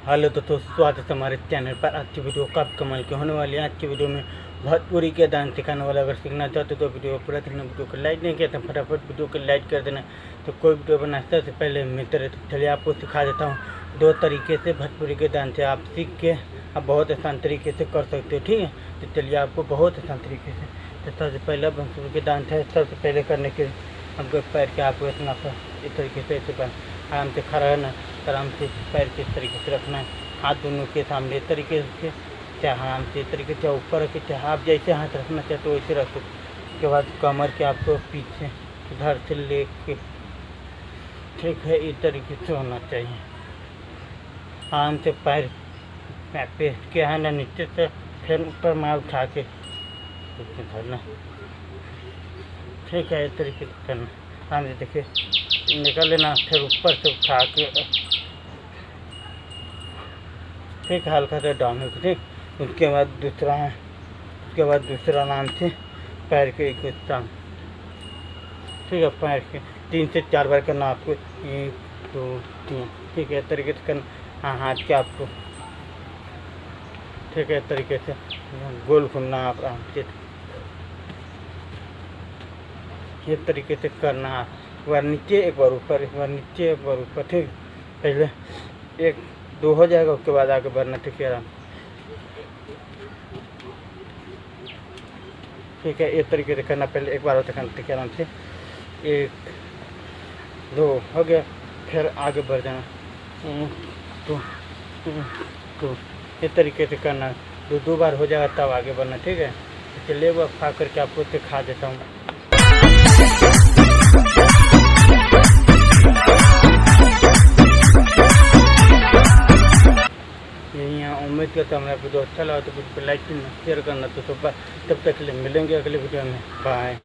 Hello दोस्तों, स्वागत है हमारे चैनल पर। आज की वीडियो काफ़ी कमाल की होने वाली है। आज की वीडियो में भोजपुरी के डांस सिखाने वाला अगर सीखना चाहते हो तो वीडियो पूरा देखना। वीडियो को लाइक नहीं किया तो फटाफट वीडियो को लाइक कर देना। तो कोई वीडियो बनाने से पहले मित्र चलिए आपको सिखा देता हूँ। 2 तरीके से भोजपुरी के डांस है, आप सीख के आप बहुत आसान तरीके से कर सकते हो। ठीक है, तो चलिए आपको बहुत आसान तरीके से। तो सबसे पहला भोजपुरी के डांस है। सबसे पहले करने के आपको पैर के आपको इतना इस तरीके से ऐसे आराम से खड़ा रहना, आराम से पैर के इस तरीके से रखना है, हाथ दोनों के सामने इस तरीके से, चाहे आराम से इस तरीके से ऊपर रखे, चाहे आप जैसे हाथ रखना चाहते हो वैसे रख सकते। उसके बाद कमर के आपको पीछे इधर से लेके, ठीक है, इस तरीके से होना चाहिए। आराम से पैर पे के है ना नीचे से फिर ऊपर मार उठा के धरना, ठीक है, इस तरीके से करना। आराम से देखिए निकल लेना, फिर ऊपर से उठा के, ठीक, हल्का से डाउन हो, ठीक। उसके बाद दूसरा नाम से पैर के एक स्थान, ठीक है, पैर के 3 से 4 बार करना आपको। 1 2 3, ठीक है, इस तरीके से करना। हाँ, हाथ के आपको, ठीक है, इस तरीके से गोल घूमना आप आराम से, इस तरीके से करना। एक बार नीचे, एक बार ऊपर, एक बार नीचे, एक बार ऊपर, ठीक। पहले 1 2 हो जाएगा, उसके बाद आगे बढ़ना, ठीक है, आराम, ठीक है, इस तरीके से करना। पहले एक बार होता करना, ठीक है, आराम से 1 2 हो गया, फिर आगे बढ़ जाना, 1 2 2, इस तरीके से करना। 2 बार हो जाएगा तब आगे बढ़ना, ठीक है। चलिए वो खा करके आपको सिखा देता हूँ। उम्मीद करता हूँ मेरा वीडियो अच्छा लगा तो वीडियो को लाइक करना, शेयर करना। तो सुबह तब तक के लिए मिलेंगे अगले वीडियो में। बाय।